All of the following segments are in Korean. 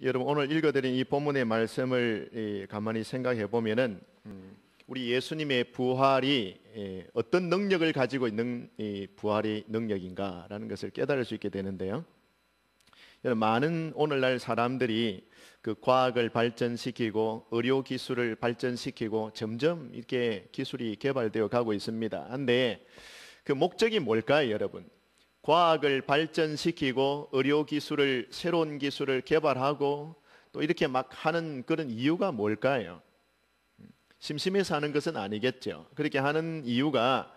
여러분, 오늘 읽어드린 이 본문의 말씀을 가만히 생각해 보면은 우리 예수님의 부활이 어떤 능력을 가지고 있는 이 부활의 능력인가라는 것을 깨달을 수 있게 되는데요. 많은 오늘날 사람들이 그 과학을 발전시키고 의료 기술을 발전시키고 점점 이렇게 기술이 개발되어 가고 있습니다. 그런데 그 목적이 뭘까요, 여러분? 과학을 발전시키고 의료 기술을, 새로운 기술을 개발하고 또 이렇게 막 하는 그런 이유가 뭘까요? 심심해서 하는 것은 아니겠죠. 그렇게 하는 이유가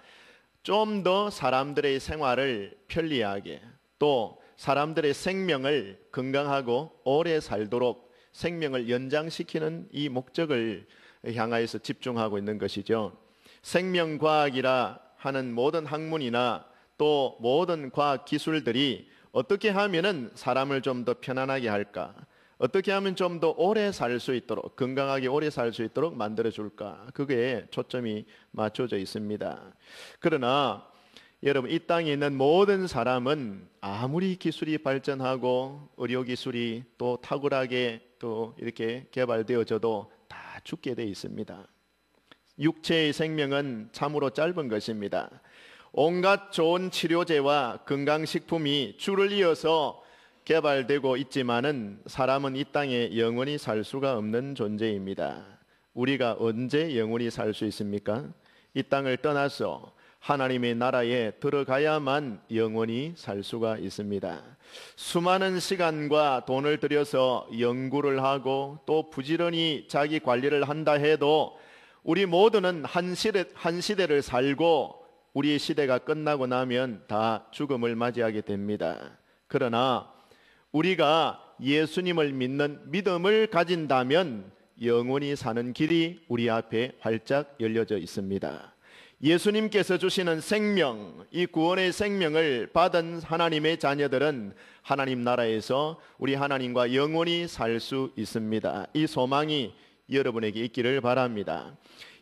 좀 더 사람들의 생활을 편리하게, 또 사람들의 생명을 건강하고 오래 살도록 생명을 연장시키는 이 목적을 향하여서 집중하고 있는 것이죠. 생명과학이라 하는 모든 학문이나 또 모든 과학 기술들이 어떻게 하면은 사람을 좀 더 편안하게 할까? 어떻게 하면 좀 더 오래 살 수 있도록, 건강하게 오래 살 수 있도록 만들어 줄까? 그게 초점이 맞춰져 있습니다. 그러나 여러분, 이 땅에 있는 모든 사람은 아무리 기술이 발전하고 의료 기술이 또 탁월하게 또 이렇게 개발되어져도 다 죽게 돼 있습니다. 육체의 생명은 참으로 짧은 것입니다. 온갖 좋은 치료제와 건강식품이 줄을 이어서 개발되고 있지만은 사람은 이 땅에 영원히 살 수가 없는 존재입니다. 우리가 언제 영원히 살 수 있습니까? 이 땅을 떠나서 하나님의 나라에 들어가야만 영원히 살 수가 있습니다. 수많은 시간과 돈을 들여서 연구를 하고 또 부지런히 자기 관리를 한다 해도 우리 모두는 한 시대를 살고 우리의 시대가 끝나고 나면 다 죽음을 맞이하게 됩니다. 그러나 우리가 예수님을 믿는 믿음을 가진다면 영원히 사는 길이 우리 앞에 활짝 열려져 있습니다. 예수님께서 주시는 생명, 이 구원의 생명을 받은 하나님의 자녀들은 하나님 나라에서 우리 하나님과 영원히 살 수 있습니다. 이 소망이 여러분에게 있기를 바랍니다.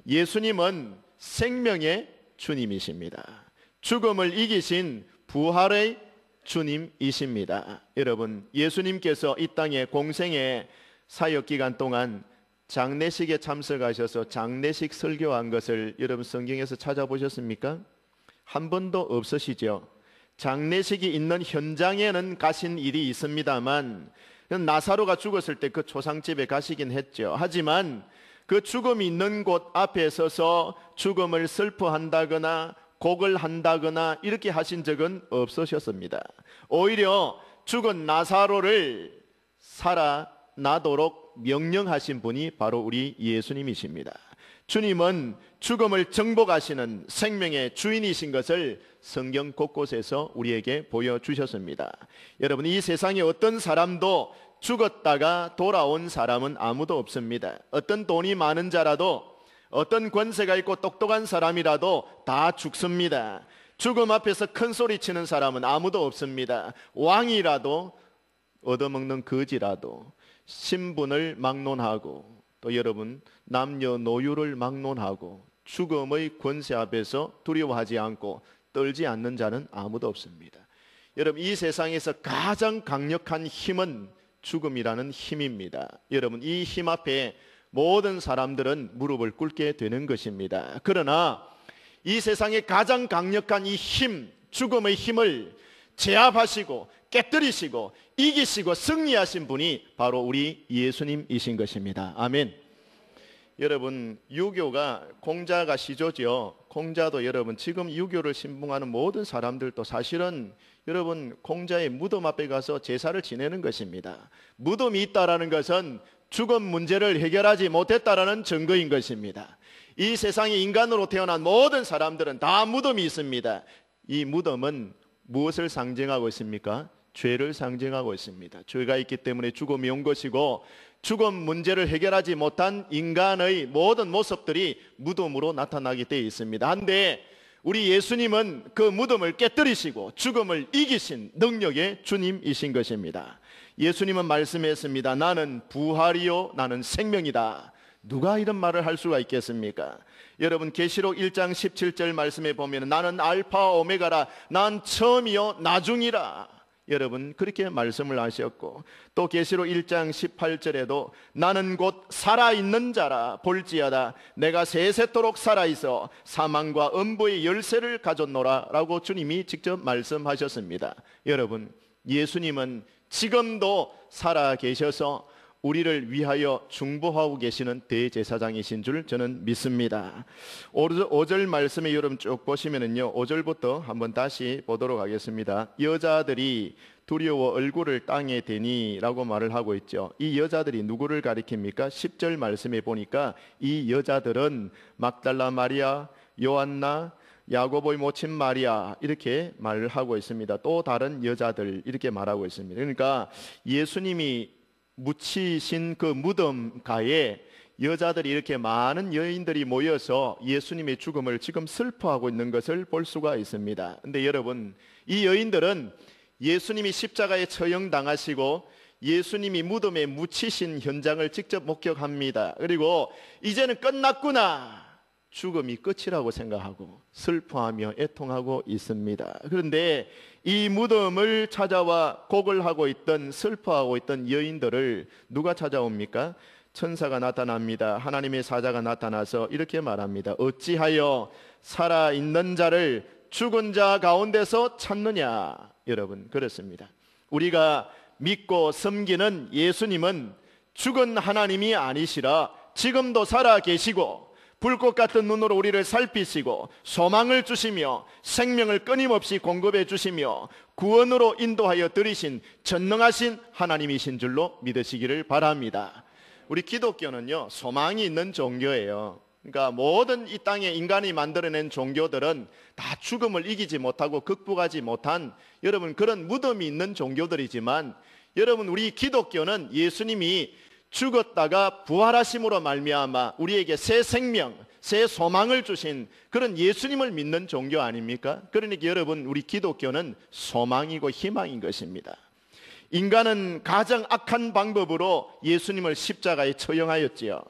예수님은 생명의 주님이십니다. 죽음을 이기신 부활의 주님이십니다. 여러분, 예수님께서 이 땅의 공생의 사역 기간 동안 장례식에 참석하셔서 장례식 설교한 것을 여러분 성경에서 찾아보셨습니까? 한 번도 없으시죠. 장례식이 있는 현장에는 가신 일이 있습니다만 나사로가 죽었을 때 그 초상집에 가시긴 했죠. 하지만 그 죽음이 있는 곳 앞에 서서 죽음을 슬퍼한다거나 곡을 한다거나 이렇게 하신 적은 없으셨습니다. 오히려 죽은 나사로를 살아나도록 명령하신 분이 바로 우리 예수님이십니다. 주님은 죽음을 정복하시는 생명의 주인이신 것을 성경 곳곳에서 우리에게 보여주셨습니다. 여러분, 이 세상에 어떤 사람도 죽었다가 돌아온 사람은 아무도 없습니다. 어떤 돈이 많은 자라도, 어떤 권세가 있고 똑똑한 사람이라도 다 죽습니다. 죽음 앞에서 큰 소리 치는 사람은 아무도 없습니다. 왕이라도, 얻어먹는 거지라도, 신분을 막론하고, 또 여러분 남녀노유를 막론하고 죽음의 권세 앞에서 두려워하지 않고 떨지 않는 자는 아무도 없습니다. 여러분, 이 세상에서 가장 강력한 힘은 죽음이라는 힘입니다. 여러분, 이 힘 앞에 모든 사람들은 무릎을 꿇게 되는 것입니다. 그러나 이 세상의 가장 강력한 이 힘, 죽음의 힘을 제압하시고 깨뜨리시고 이기시고 승리하신 분이 바로 우리 예수님이신 것입니다. 아멘. 여러분, 유교가 공자가 시조죠. 공자도 여러분 지금 유교를 신봉하는 모든 사람들도 사실은 여러분 공자의 무덤 앞에 가서 제사를 지내는 것입니다. 무덤이 있다라는 것은 죽음 문제를 해결하지 못했다라는 증거인 것입니다. 이 세상에 인간으로 태어난 모든 사람들은 다 무덤이 있습니다. 이 무덤은 무엇을 상징하고 있습니까? 죄를 상징하고 있습니다. 죄가 있기 때문에 죽음이 온 것이고 죽음 문제를 해결하지 못한 인간의 모든 모습들이 무덤으로 나타나게 되어 있습니다. 한데 우리 예수님은 그 무덤을 깨뜨리시고 죽음을 이기신 능력의 주님이신 것입니다. 예수님은 말씀했습니다. 나는 부활이요 나는 생명이다. 누가 이런 말을 할 수가 있겠습니까? 여러분, 계시록 1장 17절 말씀에 보면 나는 알파 오메가라, 난 처음이요 나중이라. 여러분 그렇게 말씀을 하셨고, 또 계시록 1장 18절에도 나는 곧 살아있는 자라 볼지어다 내가 세세토록 살아있어 사망과 음부의 열쇠를 가졌노라 라고 주님이 직접 말씀하셨습니다. 여러분, 예수님은 지금도 살아 계셔서 우리를 위하여 중보하고 계시는 대제사장이신 줄 저는 믿습니다. 5절 말씀에 여러분 쭉 보시면은요, 5절부터 한번 다시 보도록 하겠습니다. 여자들이 두려워 얼굴을 땅에 대니 라고 말을 하고 있죠. 이 여자들이 누구를 가리킵니까? 10절 말씀에 보니까 이 여자들은 막달라 마리아, 요한나, 야고보의 모친 마리아 이렇게 말을 하고 있습니다. 또 다른 여자들 이렇게 말하고 있습니다. 그러니까 예수님이 묻히신 그 무덤가에 여자들이 이렇게 많은 여인들이 모여서 예수님의 죽음을 지금 슬퍼하고 있는 것을 볼 수가 있습니다. 근데 여러분, 이 여인들은 예수님이 십자가에 처형당하시고 예수님이 무덤에 묻히신 현장을 직접 목격합니다. 그리고 이제는 끝났구나, 죽음이 끝이라고 생각하고 슬퍼하며 애통하고 있습니다. 그런데 이 무덤을 찾아와 곡을 있던 슬퍼하고 있던 여인들을 누가 찾아옵니까? 천사가 나타납니다. 하나님의 사자가 나타나서 이렇게 말합니다. 어찌하여 살아있는 자를 죽은 자 가운데서 찾느냐. 여러분, 그렇습니다. 우리가 믿고 섬기는 예수님은 죽은 하나님이 아니시라 지금도 살아 계시고 불꽃 같은 눈으로 우리를 살피시고 소망을 주시며 생명을 끊임없이 공급해 주시며 구원으로 인도하여 들이신 전능하신 하나님이신 줄로 믿으시기를 바랍니다. 우리 기독교는요, 소망이 있는 종교예요. 그러니까 모든 이 땅에 인간이 만들어낸 종교들은 다 죽음을 이기지 못하고 극복하지 못한 여러분 그런 무덤이 있는 종교들이지만, 여러분 우리 기독교는 예수님이 죽었다가 부활하심으로 말미암아 우리에게 새 생명, 새 소망을 주신 그런 예수님을 믿는 종교 아닙니까? 그러니까 여러분, 우리 기독교는 소망이고 희망인 것입니다. 인간은 가장 악한 방법으로 예수님을 십자가에 처형하였지요.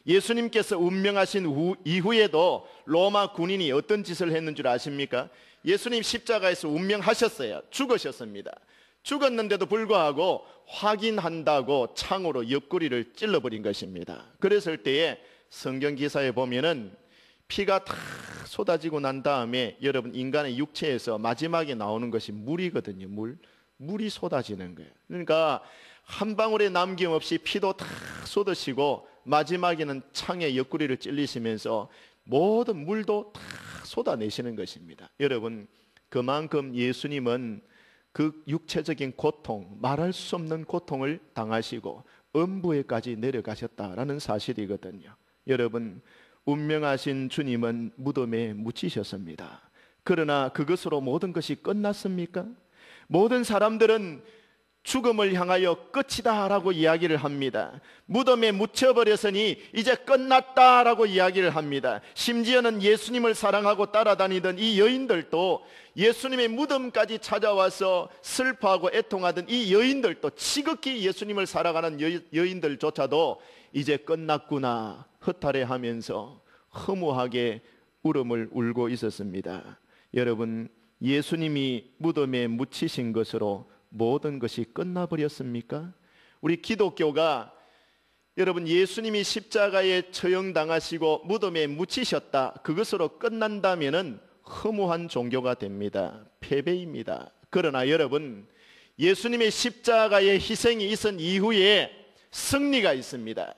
예수님께서 운명하신 이후에도 로마 군인이 어떤 짓을 했는 줄 아십니까? 예수님 십자가에서 운명하셨어요. 죽으셨습니다. 죽었는데도 불구하고 확인한다고 창으로 옆구리를 찔러버린 것입니다. 그랬을 때에 성경 기사에 보면은 피가 다 쏟아지고 난 다음에 여러분 인간의 육체에서 마지막에 나오는 것이 물이거든요. 물이 쏟아지는 거예요. 그러니까 한 방울의 남김없이 피도 다 쏟으시고 마지막에는 창에 옆구리를 찔리시면서 모든 물도 다 쏟아내시는 것입니다. 여러분, 그만큼 예수님은 그 육체적인 고통, 말할 수 없는 고통을 당하시고 음부에까지 내려가셨다라는 사실이거든요. 여러분, 운명하신 주님은 무덤에 묻히셨습니다. 그러나 그것으로 모든 것이 끝났습니까? 모든 사람들은 죽음을 향하여 끝이다 라고 이야기를 합니다. 무덤에 묻혀버렸으니 이제 끝났다 라고 이야기를 합니다. 심지어는 예수님을 사랑하고 따라다니던 이 여인들도 예수님의 무덤까지 찾아와서 슬퍼하고 애통하던 이 여인들도, 지극히 예수님을 살아가는 여인들조차도 이제 끝났구나 허탈해하면서 허무하게 울음을 울고 있었습니다. 여러분, 예수님이 무덤에 묻히신 것으로 모든 것이 끝나버렸습니까? 우리 기독교가 여러분 예수님이 십자가에 처형당하시고 무덤에 묻히셨다, 그것으로 끝난다면은 허무한 종교가 됩니다. 패배입니다. 그러나 여러분, 예수님의 십자가의 희생이 있은 이후에 승리가 있습니다.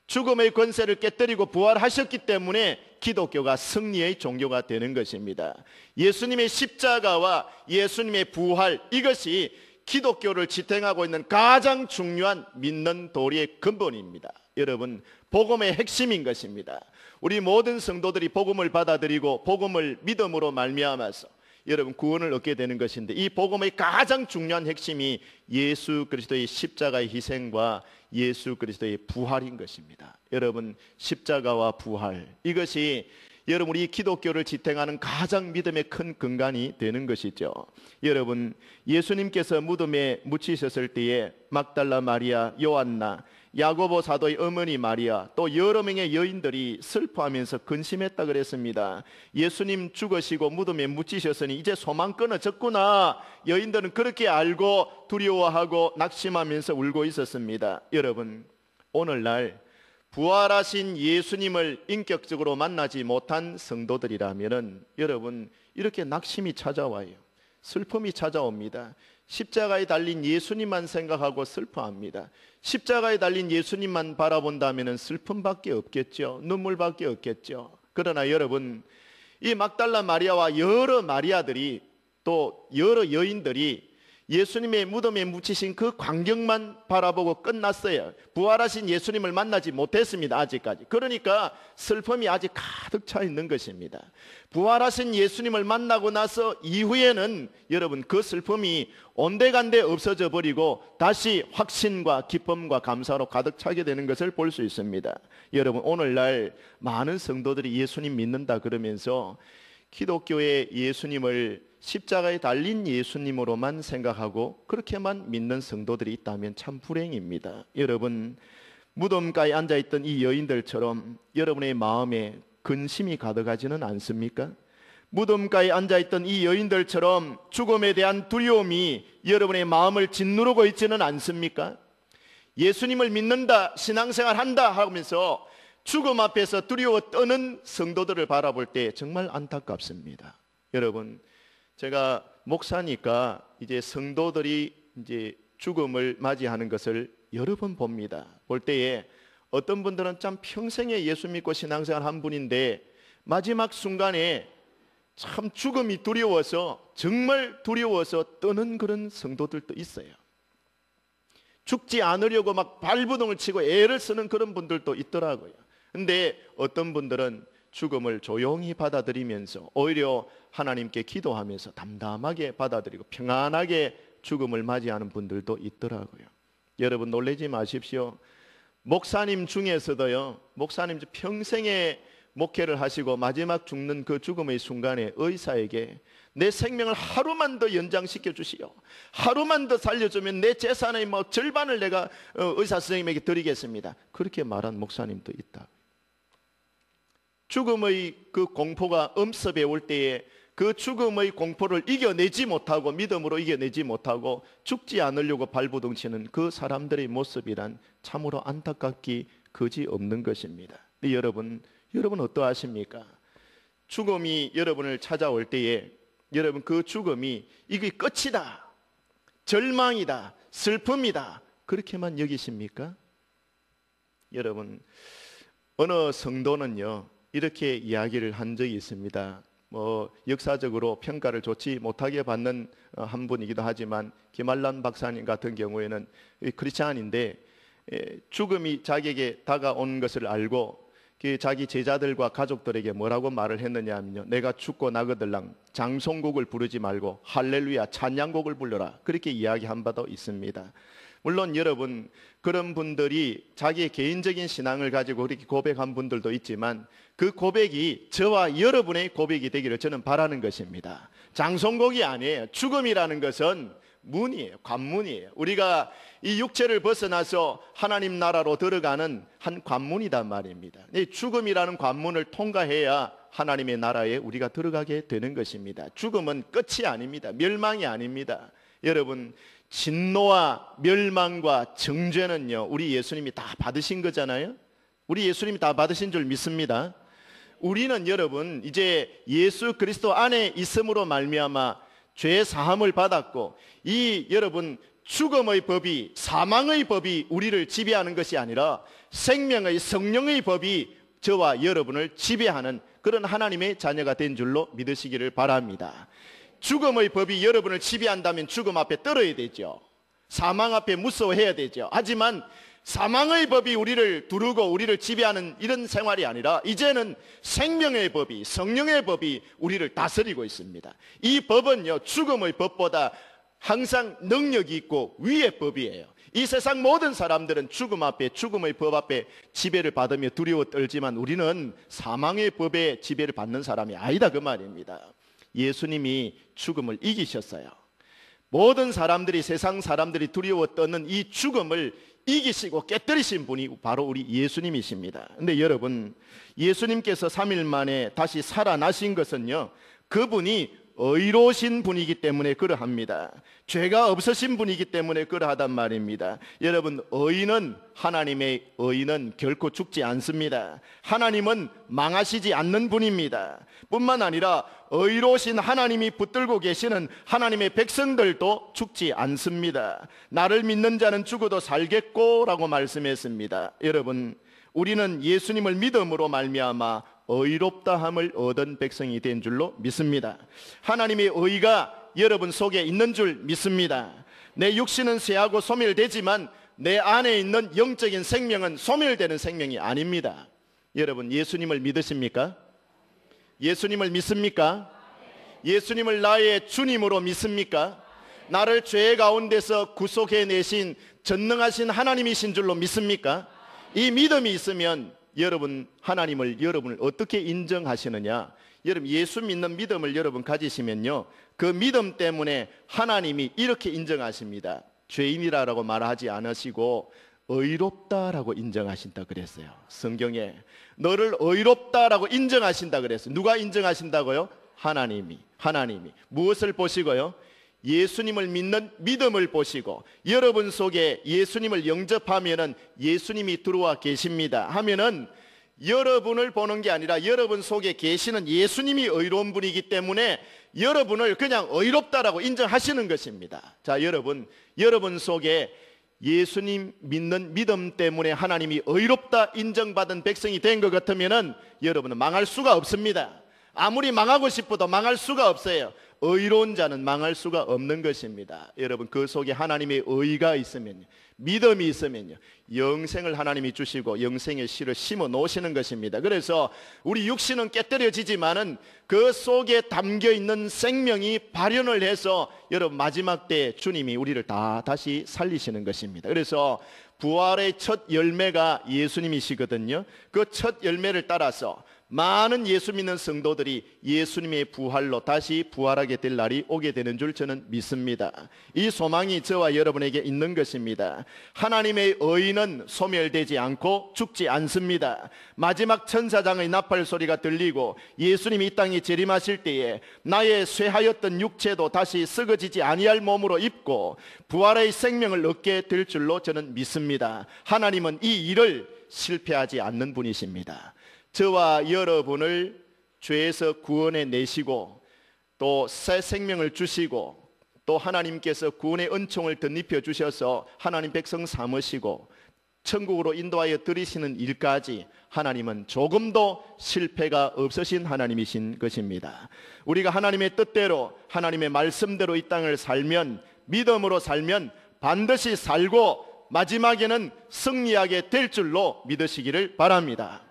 죽음의 권세를 깨뜨리고 부활하셨기 때문에 기독교가 승리의 종교가 되는 것입니다. 예수님의 십자가와 예수님의 부활, 이것이 기독교를 지탱하고 있는 가장 중요한 믿는 도리의 근본입니다. 여러분, 복음의 핵심인 것입니다. 우리 모든 성도들이 복음을 받아들이고 복음을 믿음으로 말미암아서 여러분 구원을 얻게 되는 것인데, 이 복음의 가장 중요한 핵심이 예수 그리스도의 십자가의 희생과 예수 그리스도의 부활인 것입니다. 여러분, 십자가와 부활, 이것이 여러분 우리 기독교를 지탱하는 가장 믿음의 큰 근간이 되는 것이죠. 여러분, 예수님께서 무덤에 묻히셨을 때에 막달라 마리아, 요한나, 야고보 사도의 어머니 마리아, 또 여러 명의 여인들이 슬퍼하면서 근심했다 그랬습니다. 예수님 죽으시고 무덤에 묻히셨으니 이제 소망 끊어졌구나. 여인들은 그렇게 알고 두려워하고 낙심하면서 울고 있었습니다. 여러분, 오늘날 부활하신 예수님을 인격적으로 만나지 못한 성도들이라면 여러분, 이렇게 낙심이 찾아와요. 슬픔이 찾아옵니다. 십자가에 달린 예수님만 생각하고 슬퍼합니다. 십자가에 달린 예수님만 바라본다면 슬픔밖에 없겠죠. 눈물밖에 없겠죠. 그러나 여러분, 이 막달라 마리아와 여러 마리아들이, 또 여러 여인들이 예수님의 무덤에 묻히신 그 광경만 바라보고 끝났어요. 부활하신 예수님을 만나지 못했습니다. 아직까지. 그러니까 슬픔이 아직 가득 차 있는 것입니다. 부활하신 예수님을 만나고 나서 이후에는 여러분, 그 슬픔이 온데간데 없어져 버리고 다시 확신과 기쁨과 감사로 가득 차게 되는 것을 볼 수 있습니다. 여러분, 오늘날 많은 성도들이 예수님 믿는다 그러면서 기독교의 예수님을 십자가에 달린 예수님으로만 생각하고 그렇게만 믿는 성도들이 있다면 참 불행입니다. 여러분, 무덤가에 앉아있던 이 여인들처럼 여러분의 마음에 근심이 가득하지는 않습니까? 무덤가에 앉아있던 이 여인들처럼 죽음에 대한 두려움이 여러분의 마음을 짓누르고 있지는 않습니까? 예수님을 믿는다, 신앙생활 한다 하면서 죽음 앞에서 두려워 떠는 성도들을 바라볼 때 정말 안타깝습니다. 여러분, 제가 목사니까 이제 성도들이 이제 죽음을 맞이하는 것을 여러 번 봅니다. 볼 때에 어떤 분들은 참 평생에 예수 믿고 신앙생활 한 분인데 마지막 순간에 참 죽음이 두려워서, 정말 두려워서 떠는 그런 성도들도 있어요. 죽지 않으려고 막 발버둥을 치고 애를 쓰는 그런 분들도 있더라고요. 근데 어떤 분들은 죽음을 조용히 받아들이면서 오히려 하나님께 기도하면서 담담하게 받아들이고 평안하게 죽음을 맞이하는 분들도 있더라고요. 여러분, 놀라지 마십시오. 목사님 중에서도요, 목사님 평생에 목회를 하시고 마지막 죽는 그 죽음의 순간에 의사에게 내 생명을 하루만 더 연장시켜 주시오, 하루만 더 살려주면 내 재산의 절반을 내가 의사 선생님에게 드리겠습니다, 그렇게 말한 목사님도 있다. 죽음의 그 공포가 엄습해 올 때에 그 죽음의 공포를 이겨내지 못하고, 믿음으로 이겨내지 못하고 죽지 않으려고 발버둥치는 그 사람들의 모습이란 참으로 안타깝기 그지없는 것입니다. 여러분 어떠하십니까? 죽음이 여러분을 찾아올 때에 여러분, 그 죽음이 이게 끝이다, 절망이다, 슬픔이다, 그렇게만 여기십니까? 여러분, 어느 성도는요 이렇게 이야기를 한 적이 있습니다. 역사적으로 평가를 좋지 못하게 받는 한 분이기도 하지만 김알란 박사님 같은 경우에는 크리스찬인데 죽음이 자기에게 다가온 것을 알고 자기 제자들과 가족들에게 뭐라고 말을 했느냐 하면요, 내가 죽고 나거들랑 장송곡을 부르지 말고 할렐루야 찬양곡을 불러라, 그렇게 이야기한 바도 있습니다. 물론 여러분, 그런 분들이 자기의 개인적인 신앙을 가지고 그렇게 고백한 분들도 있지만 그 고백이 저와 여러분의 고백이 되기를 저는 바라는 것입니다. 장송곡이 아니에요. 죽음이라는 것은 문이에요. 관문이에요. 우리가 이 육체를 벗어나서 하나님 나라로 들어가는 한 관문이단 말입니다. 죽음이라는 관문을 통과해야 하나님의 나라에 우리가 들어가게 되는 것입니다. 죽음은 끝이 아닙니다. 멸망이 아닙니다. 여러분, 진노와 멸망과 정죄는요 우리 예수님이 다 받으신 거잖아요. 우리 예수님이 다 받으신 줄 믿습니다. 우리는 여러분 이제 예수 그리스도 안에 있음으로 말미암아 죄 사함을 받았고, 이 여러분 죽음의 법이, 사망의 법이 우리를 지배하는 것이 아니라 생명의 성령의 법이 저와 여러분을 지배하는 그런 하나님의 자녀가 된 줄로 믿으시기를 바랍니다. 죽음의 법이 여러분을 지배한다면 죽음 앞에 떨어야 되죠. 사망 앞에 무서워해야 되죠. 하지만 사망의 법이 우리를 두르고 우리를 지배하는 이런 생활이 아니라 이제는 생명의 법이, 성령의 법이 우리를 다스리고 있습니다. 이 법은요 죽음의 법보다 항상 능력이 있고 위의 법이에요. 이 세상 모든 사람들은 죽음 앞에, 죽음의 법 앞에 지배를 받으며 두려워 떨지만 우리는 사망의 법에 지배를 받는 사람이 아니다, 그 말입니다. 예수님이 죽음을 이기셨어요. 모든 사람들이, 세상 사람들이 두려워 떠는 이 죽음을 이기시고 깨뜨리신 분이 바로 우리 예수님이십니다. 근데 여러분, 예수님께서 3일 만에 다시 살아나신 것은요, 그분이 의로우신 분이기 때문에 그러합니다. 죄가 없으신 분이기 때문에 그러하단 말입니다. 여러분, 하나님의 의는 결코 죽지 않습니다. 하나님은 망하시지 않는 분입니다. 뿐만 아니라 의로우신 하나님이 붙들고 계시는 하나님의 백성들도 죽지 않습니다. 나를 믿는 자는 죽어도 살겠고 라고 말씀했습니다. 여러분, 우리는 예수님을 믿음으로 말미암아 의롭다함을 얻은 백성이 된 줄로 믿습니다. 하나님의 의가 여러분 속에 있는 줄 믿습니다. 내 육신은 쇠하고 소멸되지만 내 안에 있는 영적인 생명은 소멸되는 생명이 아닙니다. 여러분, 예수님을 믿으십니까? 예수님을 믿습니까? 예수님을 나의 주님으로 믿습니까? 나를 죄 가운데서 구속해내신 전능하신 하나님이신 줄로 믿습니까? 이 믿음이 있으면 하나님을 어떻게 인정하시느냐? 여러분, 예수 믿는 믿음을 여러분 가지시면요, 그 믿음 때문에 하나님이 이렇게 인정하십니다. 죄인이라고 말하지 않으시고 의롭다라고 인정하신다 그랬어요. 성경에 너를 의롭다라고 인정하신다 그랬어요. 누가 인정하신다고요? 하나님이. 무엇을 보시고요? 예수님을 믿는 믿음을 보시고, 여러분 속에 예수님을 영접하면은 예수님이 들어와 계십니다 하면은 여러분을 보는 게 아니라 여러분 속에 계시는 예수님이 의로운 분이기 때문에 여러분을 그냥 의롭다라고 인정하시는 것입니다. 자, 여러분 속에 예수님 믿는 믿음 때문에 하나님이 의롭다 인정받은 백성이 된 것 같으면은 여러분은 망할 수가 없습니다. 아무리 망하고 싶어도 망할 수가 없어요. 의로운 자는 망할 수가 없는 것입니다. 여러분, 그 속에 하나님의 의가 있으면요, 믿음이 있으면요, 영생을 하나님이 주시고 영생의 씨를 심어 놓으시는 것입니다. 그래서 우리 육신은 깨뜨려지지만은 그 속에 담겨 있는 생명이 발현을 해서 여러분 마지막 때 주님이 우리를 다시 살리시는 것입니다. 그래서 부활의 첫 열매가 예수님이시거든요. 그 첫 열매를 따라서 많은 예수 믿는 성도들이 예수님의 부활로 다시 부활하게 될 날이 오게 되는 줄 저는 믿습니다. 이 소망이 저와 여러분에게 있는 것입니다. 하나님의 의는 소멸되지 않고 죽지 않습니다. 마지막 천사장의 나팔 소리가 들리고 예수님이 이 땅에 재림하실 때에 나의 쇠하였던 육체도 다시 썩어지지 아니할 몸으로 입고 부활의 생명을 얻게 될 줄로 저는 믿습니다. 하나님은 이 일을 실패하지 않는 분이십니다. 저와 여러분을 죄에서 구원해 내시고 또 새 생명을 주시고 또 하나님께서 구원의 은총을 덧입혀 주셔서 하나님 백성 삼으시고 천국으로 인도하여 들이시는 일까지 하나님은 조금도 실패가 없으신 하나님이신 것입니다. 우리가 하나님의 뜻대로 하나님의 말씀대로 이 땅을 살면, 믿음으로 살면 반드시 살고 마지막에는 승리하게 될 줄로 믿으시기를 바랍니다.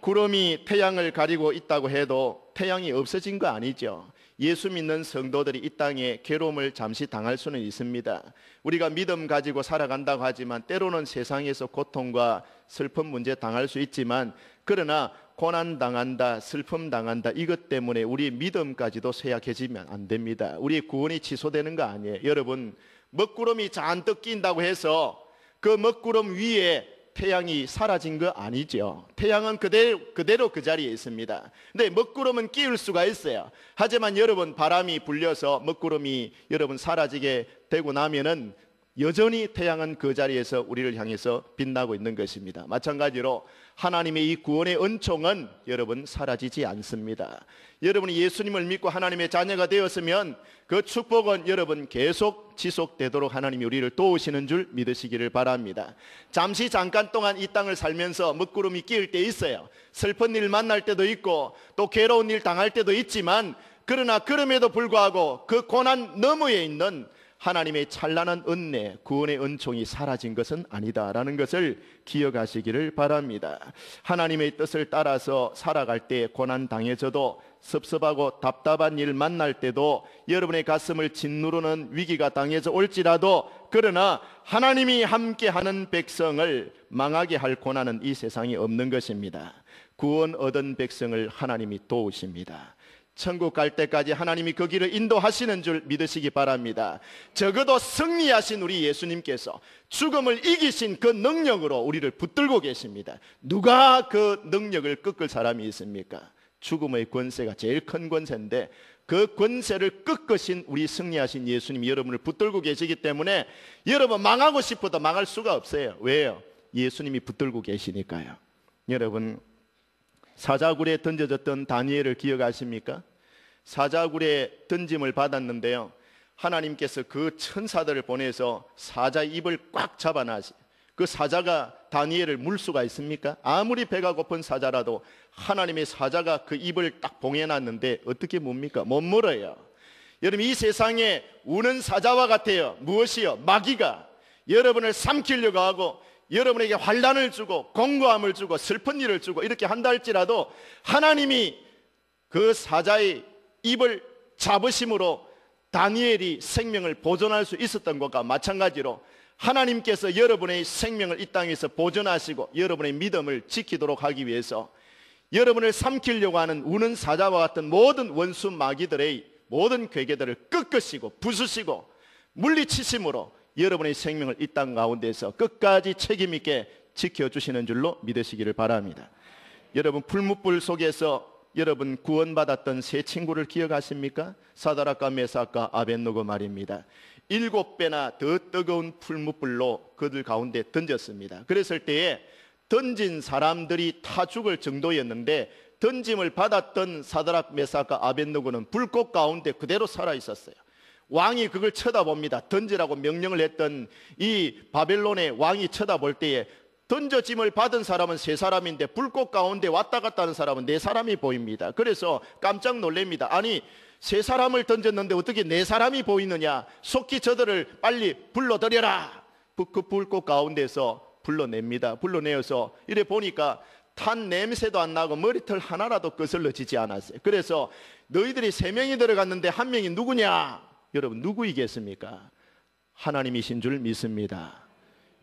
구름이 태양을 가리고 있다고 해도 태양이 없어진 거 아니죠. 예수 믿는 성도들이 이 땅에 괴로움을 잠시 당할 수는 있습니다. 우리가 믿음 가지고 살아간다고 하지만 때로는 세상에서 고통과 슬픔 문제 당할 수 있지만, 그러나 고난 당한다, 슬픔 당한다, 이것 때문에 우리 믿음까지도 쇠약해지면 안 됩니다. 우리의 구원이 취소되는 거 아니에요. 여러분, 먹구름이 잔뜩 낀다고 해서 그 먹구름 위에 태양이 사라진 거 아니죠. 태양은 그대로 그 자리에 있습니다. 근데 먹구름은 끼울 수가 있어요. 하지만 여러분, 바람이 불려서 먹구름이 여러분 사라지게 되고 나면은 여전히 태양은 그 자리에서 우리를 향해서 빛나고 있는 것입니다. 마찬가지로 하나님의 이 구원의 은총은 여러분 사라지지 않습니다. 여러분이 예수님을 믿고 하나님의 자녀가 되었으면 그 축복은 여러분 계속 지속되도록 하나님이 우리를 도우시는 줄 믿으시기를 바랍니다. 잠깐 동안 이 땅을 살면서 먹구름이 끼일 때 있어요. 슬픈 일 만날 때도 있고 또 괴로운 일 당할 때도 있지만, 그러나 그럼에도 불구하고 그 고난 너머에 있는 하나님의 찬란한 은혜, 구원의 은총이 사라진 것은 아니다라는 것을 기억하시기를 바랍니다. 하나님의 뜻을 따라서 살아갈 때 고난 당해져도, 섭섭하고 답답한 일 만날 때도, 여러분의 가슴을 짓누르는 위기가 당해져 올지라도, 그러나 하나님이 함께하는 백성을 망하게 할 고난은 이 세상에 없는 것입니다. 구원 얻은 백성을 하나님이 도우십니다. 천국 갈 때까지 하나님이 그 길을 인도하시는 줄 믿으시기 바랍니다. 적어도 승리하신 우리 예수님께서 죽음을 이기신 그 능력으로 우리를 붙들고 계십니다. 누가 그 능력을 꺾을 사람이 있습니까? 죽음의 권세가 제일 큰 권세인데 그 권세를 꺾으신 우리 승리하신 예수님이 여러분을 붙들고 계시기 때문에 여러분 망하고 싶어도 망할 수가 없어요. 왜요? 예수님이 붙들고 계시니까요. 여러분, 사자굴에 던져졌던 다니엘을 기억하십니까? 사자굴에 던짐을 받았는데요, 하나님께서 그 천사들을 보내서 사자의 입을 꽉 잡아놔시. 그 사자가 다니엘을 물 수가 있습니까? 아무리 배가 고픈 사자라도 하나님의 사자가 그 입을 딱 봉해놨는데 어떻게 뭡니까? 못 물어요. 여러분, 이 세상에 우는 사자와 같아요. 무엇이요? 마귀가 여러분을 삼키려고 하고 여러분에게 환난을 주고 공고함을 주고 슬픈 일을 주고 이렇게 한다 할지라도 하나님이 그 사자의 입을 잡으심으로 다니엘이 생명을 보존할 수 있었던 것과 마찬가지로 하나님께서 여러분의 생명을 이 땅에서 보존하시고 여러분의 믿음을 지키도록 하기 위해서 여러분을 삼키려고 하는 우는 사자와 같은 모든 원수 마귀들의 모든 괴계들을 꺾으시고 부수시고 물리치심으로 여러분의 생명을 이 땅 가운데서 끝까지 책임 있게 지켜주시는 줄로 믿으시기를 바랍니다. 여러분, 풀무불 속에서 여러분 구원받았던 세 친구를 기억하십니까? 사드락과 메삭과 아벳느고 말입니다. 7배나 더 뜨거운 풀무불로 그들 가운데 던졌습니다. 그랬을 때에 던진 사람들이 타 죽을 정도였는데 던짐을 받았던 사드락, 메삭과 아벳느고는 불꽃 가운데 그대로 살아 있었어요. 왕이 그걸 쳐다봅니다. 던지라고 명령을 했던 이 바벨론의 왕이 쳐다볼 때에 던져짐을 받은 사람은 3사람인데 불꽃 가운데 왔다 갔다 하는 사람은 4사람이 보입니다. 그래서 깜짝 놀랍니다. 아니, 3사람을 던졌는데 어떻게 4사람이 보이느냐? 속히 저들을 빨리 불러들여라. 그 불꽃 가운데서 불러냅니다. 불러내어서 이래 보니까 탄 냄새도 안 나고 머리털 하나라도 거슬러지지 않았어요. 그래서 너희들이 3명이 들어갔는데 1명이 누구냐? 여러분, 누구이겠습니까? 하나님이신 줄 믿습니다.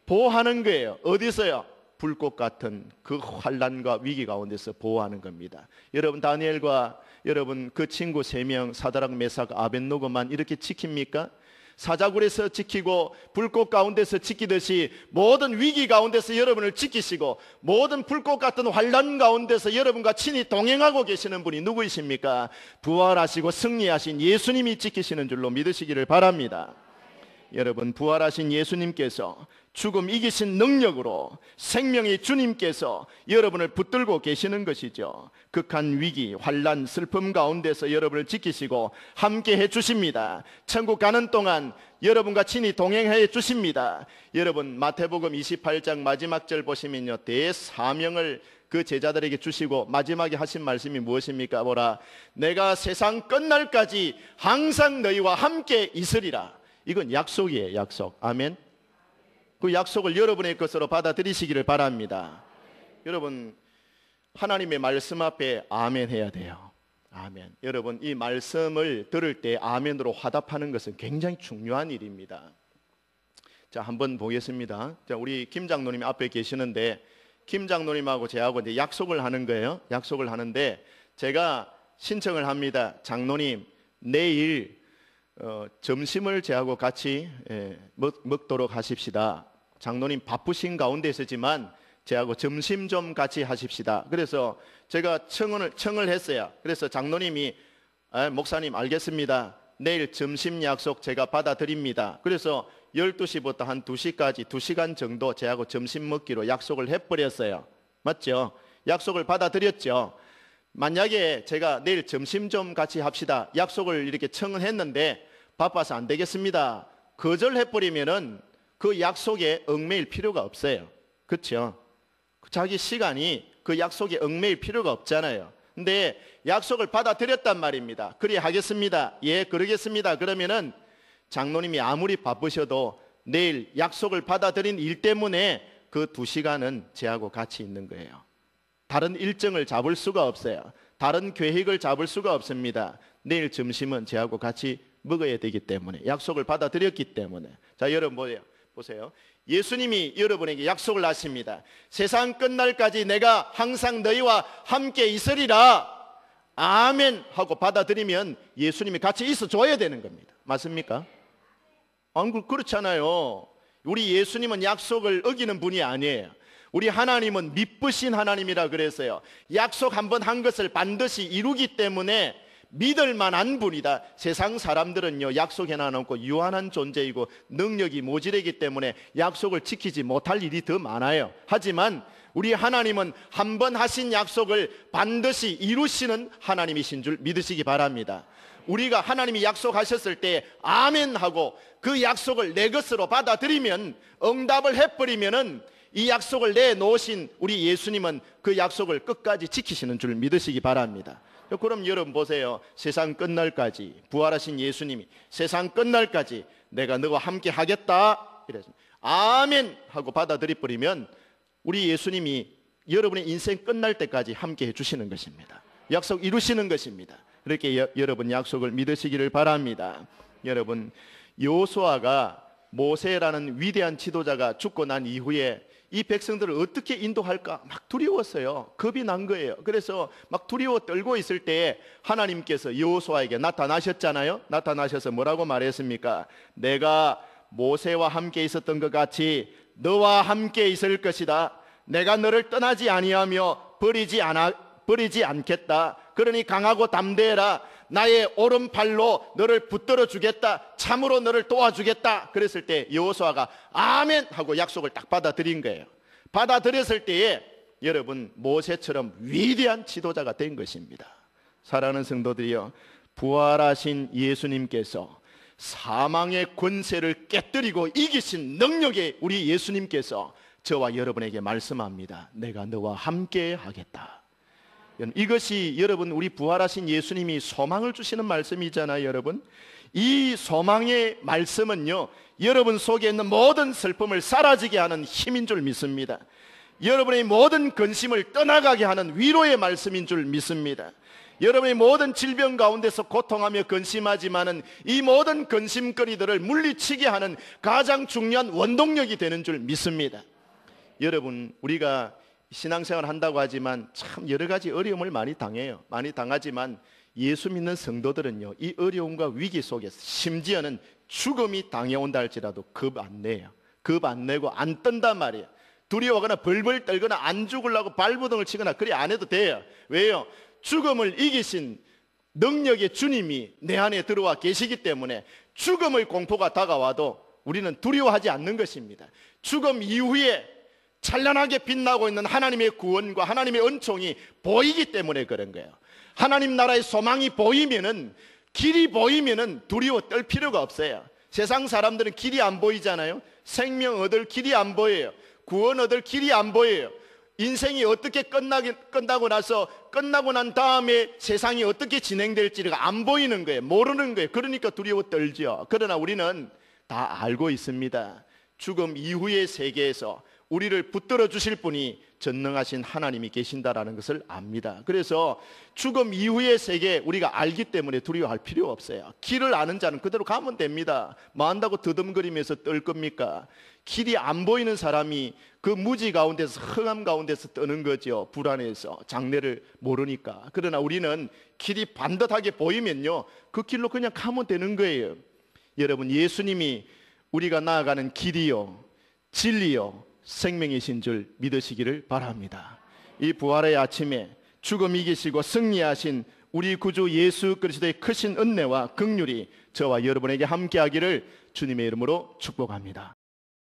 보호하는 거예요. 어디서요? 불꽃 같은 그 환난과 위기 가운데서 보호하는 겁니다. 여러분, 다니엘과 여러분 그 친구 3명 사드락, 메삭, 아벳느고만 이렇게 지킵니까? 사자굴에서 지키고 불꽃 가운데서 지키듯이 모든 위기 가운데서 여러분을 지키시고 모든 불꽃 같은 환난 가운데서 여러분과 친히 동행하고 계시는 분이 누구이십니까? 부활하시고 승리하신 예수님이 지키시는 줄로 믿으시기를 바랍니다. 여러분, 부활하신 예수님께서 죽음 이기신 능력으로 생명의 주님께서 여러분을 붙들고 계시는 것이죠. 극한 위기, 환난, 슬픔 가운데서 여러분을 지키시고 함께 해주십니다. 천국 가는 동안 여러분과 친히 동행해 주십니다. 여러분, 마태복음 28장 마지막 절 보시면요, 대사명을 그 제자들에게 주시고 마지막에 하신 말씀이 무엇입니까? 뭐라? 내가 세상 끝날까지 항상 너희와 함께 있으리라. 이건 약속이에요. 약속. 아멘. 그 약속을 여러분의 것으로 받아들이시기를 바랍니다. 여러분, 하나님의 말씀 앞에 아멘 해야 돼요. 아멘. 여러분, 이 말씀을 들을 때 아멘으로 화답하는 것은 굉장히 중요한 일입니다. 자, 한번 보겠습니다. 자, 우리 김 장로님 앞에 계시는데 김 장로님하고 저하고 이제 약속을 하는 거예요. 약속을 하는데 제가 신청을 합니다. 장로님, 내일 점심을 저하고 같이 먹도록 하십시다. 장로님 바쁘신 가운데서지만 저하고 점심 좀 같이 하십시다. 그래서 제가 청을 했어요. 그래서 장로님이 목사님 알겠습니다. 내일 점심 약속 제가 받아드립니다. 그래서 12시부터 한 2시까지 2시간 정도 저하고 점심 먹기로 약속을 해버렸어요. 맞죠? 약속을 받아들였죠. 만약에 제가 내일 점심 좀 같이 합시다 약속을 이렇게 청은 했는데 바빠서 안 되겠습니다 거절해버리면은 그 약속에 얽매일 필요가 없어요. 그렇죠? 자기 시간이 그 약속에 얽매일 필요가 없잖아요. 근데 약속을 받아들였단 말입니다. 그리 하겠습니다. 예, 그러겠습니다. 그러면은 장로님이 아무리 바쁘셔도 내일 약속을 받아들인 일 때문에 그 2시간은 저하고 같이 있는 거예요. 다른 일정을 잡을 수가 없어요. 다른 계획을 잡을 수가 없습니다. 내일 점심은 저하고 같이 먹어야 되기 때문에, 약속을 받아들였기 때문에. 자, 여러분 보세요. 예수님이 여러분에게 약속을 하십니다. 세상 끝날까지 내가 항상 너희와 함께 있으리라. 아멘 하고 받아들이면 예수님이 같이 있어 줘야 되는 겁니다. 맞습니까? 그렇잖아요. 우리 예수님은 약속을 어기는 분이 아니에요. 우리 하나님은 미쁘신 하나님이라 그랬어요. 약속 한번 한 것을 반드시 이루기 때문에 믿을 만한 분이다. 세상 사람들은요, 약속해놔놓고 유한한 존재이고 능력이 모자라기 때문에 약속을 지키지 못할 일이 더 많아요. 하지만 우리 하나님은 한 번 하신 약속을 반드시 이루시는 하나님이신 줄 믿으시기 바랍니다. 우리가 하나님이 약속하셨을 때 아멘 하고 그 약속을 내 것으로 받아들이면, 응답을 해버리면은 이 약속을 내놓으신 우리 예수님은 그 약속을 끝까지 지키시는 줄 믿으시기 바랍니다. 그럼 여러분 보세요. 세상 끝날까지 부활하신 예수님이 세상 끝날까지 내가 너와 함께 하겠다 이래서 아멘 하고 받아들여버리면 우리 예수님이 여러분의 인생 끝날 때까지 함께 해주시는 것입니다. 약속 이루시는 것입니다. 그렇게 여러분 약속을 믿으시기를 바랍니다. 여러분, 여호수아가 모세라는 위대한 지도자가 죽고 난 이후에 이 백성들을 어떻게 인도할까 막 두려웠어요. 겁이 난 거예요. 그래서 막 두려워 떨고 있을 때에 하나님께서 여호수아에게 나타나셨잖아요. 나타나셔서 뭐라고 말했습니까? 내가 모세와 함께 있었던 것 같이 너와 함께 있을 것이다. 내가 너를 떠나지 아니하며 버리지 않겠다. 그러니 강하고 담대해라. 나의 오른팔로 너를 붙들어 주겠다. 참으로 너를 도와주겠다. 그랬을 때 여호수아가 아멘 하고 약속을 딱 받아들인 거예요. 받아들였을 때에 여러분 모세처럼 위대한 지도자가 된 것입니다. 사랑하는 성도들이여, 부활하신 예수님께서 사망의 권세를 깨뜨리고 이기신 능력의 우리 예수님께서 저와 여러분에게 말씀합니다. 내가 너와 함께 하겠다. 이것이 여러분 우리 부활하신 예수님이 소망을 주시는 말씀이잖아요. 여러분, 이 소망의 말씀은요, 여러분 속에 있는 모든 슬픔을 사라지게 하는 힘인 줄 믿습니다. 여러분의 모든 근심을 떠나가게 하는 위로의 말씀인 줄 믿습니다. 여러분의 모든 질병 가운데서 고통하며 근심하지만은 이 모든 근심거리들을 물리치게 하는 가장 중요한 원동력이 되는 줄 믿습니다. 여러분, 우리가 신앙생활 한다고 하지만 참 여러 가지 어려움을 많이 당해요. 많이 당하지만 예수 믿는 성도들은요, 이 어려움과 위기 속에서 심지어는 죽음이 당해온다 할지라도 겁 안 내요. 겁 안 내고 안 떤단 말이에요. 두려워하거나 벌벌 떨거나 안 죽으려고 발버둥을 치거나 그리 안 해도 돼요. 왜요? 죽음을 이기신 능력의 주님이 내 안에 들어와 계시기 때문에 죽음의 공포가 다가와도 우리는 두려워하지 않는 것입니다. 죽음 이후에 찬란하게 빛나고 있는 하나님의 구원과 하나님의 은총이 보이기 때문에 그런 거예요. 하나님 나라의 소망이 보이면은, 길이 보이면은 두려워 떨 필요가 없어요. 세상 사람들은 길이 안 보이잖아요. 생명 얻을 길이 안 보여요. 구원 얻을 길이 안 보여요. 인생이 어떻게 끝나고 난 다음에 세상이 어떻게 진행될지가 안 보이는 거예요. 모르는 거예요. 그러니까 두려워 떨죠. 그러나 우리는 다 알고 있습니다. 죽음 이후의 세계에서 우리를 붙들어 주실 분이 전능하신 하나님이 계신다라는 것을 압니다. 그래서 죽음 이후의 세계 우리가 알기 때문에 두려워할 필요 없어요. 길을 아는 자는 그대로 가면 됩니다. 뭐 한다고 더듬거리면서 떨 겁니까? 길이 안 보이는 사람이 그 무지 가운데서, 흑암 가운데서 떠는 거죠. 불안해서, 장래를 모르니까. 그러나 우리는 길이 반듯하게 보이면요, 그 길로 그냥 가면 되는 거예요. 여러분, 예수님이 우리가 나아가는 길이요, 진리요, 생명이신 줄 믿으시기를 바랍니다. 이 부활의 아침에 죽음 이기시고 승리하신 우리 구주 예수 그리스도의 크신 은혜와 긍휼이 저와 여러분에게 함께하기를 주님의 이름으로 축복합니다.